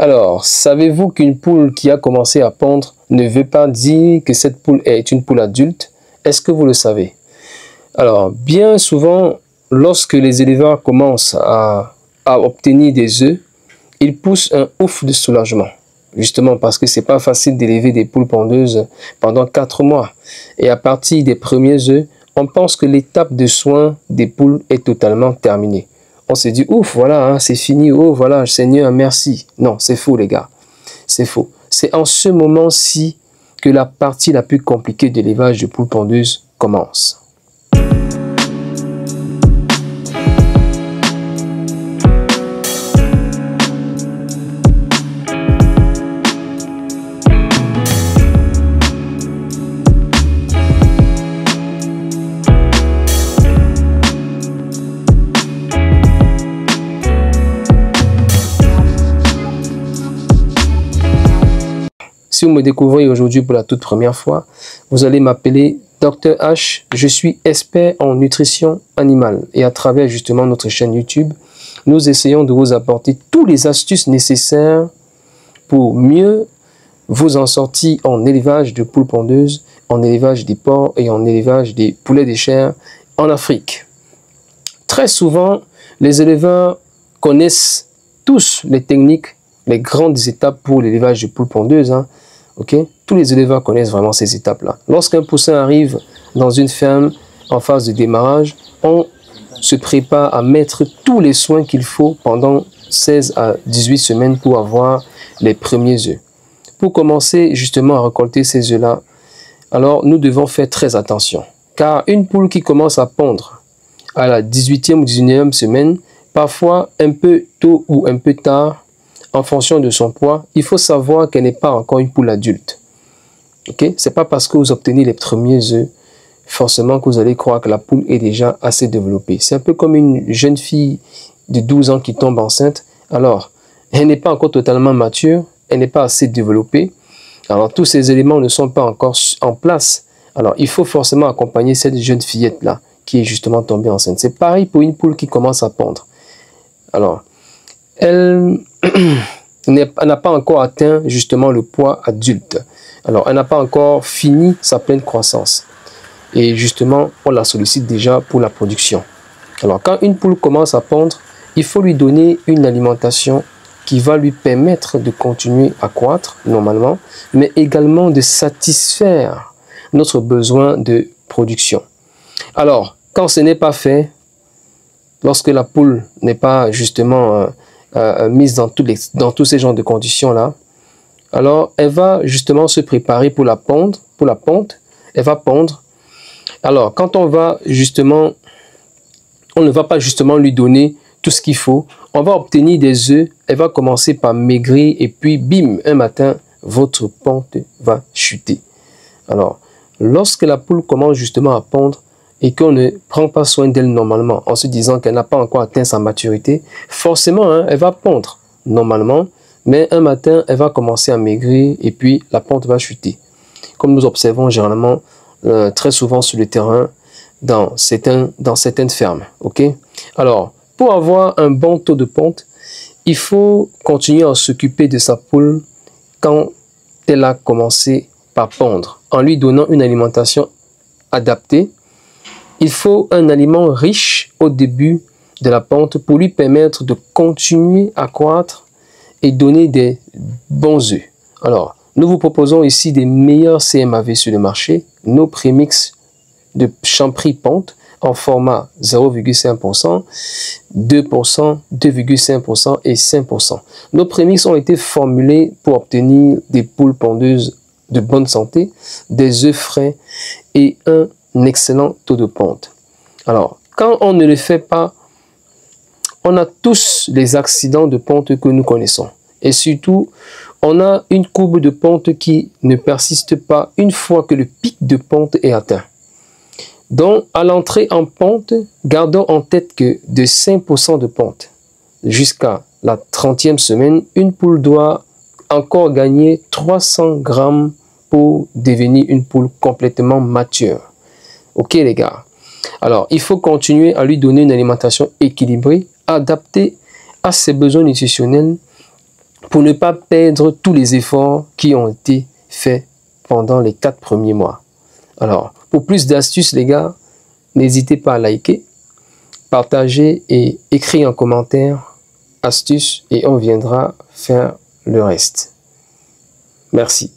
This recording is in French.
Alors, savez-vous qu'une poule qui a commencé à pondre ne veut pas dire que cette poule est une poule adulte? Est-ce que vous le savez? Alors, bien souvent, lorsque les éleveurs commencent à obtenir des œufs, ils poussent un ouf de soulagement. Justement parce que c'est pas facile d'élever des poules pondeuses pendant 4 mois. Et à partir des premiers œufs, on pense que l'étape de soin des poules est totalement terminée. On se dit, ouf, voilà, hein, c'est fini, oh, voilà, Seigneur, merci. Non, c'est faux, les gars. C'est faux. C'est en ce moment-ci que la partie la plus compliquée de l'élevage de poules pondeuses commence. Si vous me découvrez aujourd'hui pour la toute première fois, vous allez m'appeler Dr H. Je suis expert en nutrition animale et à travers justement notre chaîne YouTube, nous essayons de vous apporter toutes les astuces nécessaires pour mieux vous en sortir en élevage de poules pondeuses, en élevage des porcs et en élevage des poulets de chair en Afrique. Très souvent, les éleveurs connaissent tous les techniques, les grandes étapes pour l'élevage de poules pondeuses. Hein. Okay? Tous les éleveurs connaissent vraiment ces étapes-là. Lorsqu'un poussin arrive dans une ferme en phase de démarrage, on se prépare à mettre tous les soins qu'il faut pendant 16 à 18 semaines pour avoir les premiers œufs. Pour commencer justement à récolter ces œufs-là, alors nous devons faire très attention. Car une poule qui commence à pondre à la 18e ou 19e semaine, parfois un peu tôt ou un peu tard, en fonction de son poids, il faut savoir qu'elle n'est pas encore une poule adulte. Okay? Ce n'est pas parce que vous obtenez les premiers œufs, forcément que vous allez croire que la poule est déjà assez développée. C'est un peu comme une jeune fille de 12 ans qui tombe enceinte. Alors, elle n'est pas encore totalement mature, elle n'est pas assez développée. Alors, tous ces éléments ne sont pas encore en place. Alors, il faut forcément accompagner cette jeune fillette-là qui est justement tombée enceinte. C'est pareil pour une poule qui commence à pondre. Alors, elle n'a pas encore atteint justement le poids adulte. Alors, elle n'a pas encore fini sa pleine croissance. Et justement, on la sollicite déjà pour la production. Alors, quand une poule commence à pondre, il faut lui donner une alimentation qui va lui permettre de continuer à croître normalement, mais également de satisfaire notre besoin de production. Alors, quand ce n'est pas fait, lorsque la poule n'est pas justement mise dans tous ces genres de conditions-là, alors elle va justement se préparer pour la ponte, elle va pondre. Alors, quand on va justement, on ne va pas justement lui donner tout ce qu'il faut, on va obtenir des œufs, elle va commencer par maigrir et puis bim, un matin, votre ponte va chuter. Alors, lorsque la poule commence justement à pondre, et qu'on ne prend pas soin d'elle normalement, en se disant qu'elle n'a pas encore atteint sa maturité, forcément, hein, elle va pondre normalement, mais un matin, elle va commencer à maigrir et puis la ponte va chuter. Comme nous observons généralement très souvent sur le terrain dans certaines fermes. Okay? Alors, pour avoir un bon taux de ponte, il faut continuer à s'occuper de sa poule quand elle a commencé par pondre, en lui donnant une alimentation adaptée. Il faut un aliment riche au début de la ponte pour lui permettre de continuer à croître et donner des bons œufs. Alors, nous vous proposons ici des meilleurs CMAV sur le marché, nos prémix de Champris ponte en format 0,5%, 2%, 2,5% et 5%. Nos prémix ont été formulés pour obtenir des poules pondeuses de bonne santé, des œufs frais et un excellent taux de ponte. Alors, quand on ne le fait pas, on a tous les accidents de ponte que nous connaissons. Et surtout, on a une courbe de ponte qui ne persiste pas une fois que le pic de ponte est atteint. Donc, à l'entrée en ponte, gardons en tête que de 5% de ponte jusqu'à la 30e semaine, une poule doit encore gagner 300 grammes pour devenir une poule complètement mature. Ok les gars, alors il faut continuer à lui donner une alimentation équilibrée, adaptée à ses besoins nutritionnels pour ne pas perdre tous les efforts qui ont été faits pendant les 4 premiers mois. Alors, pour plus d'astuces, les gars, n'hésitez pas à liker, partager et écrire en commentaire astuces et on viendra faire le reste. Merci.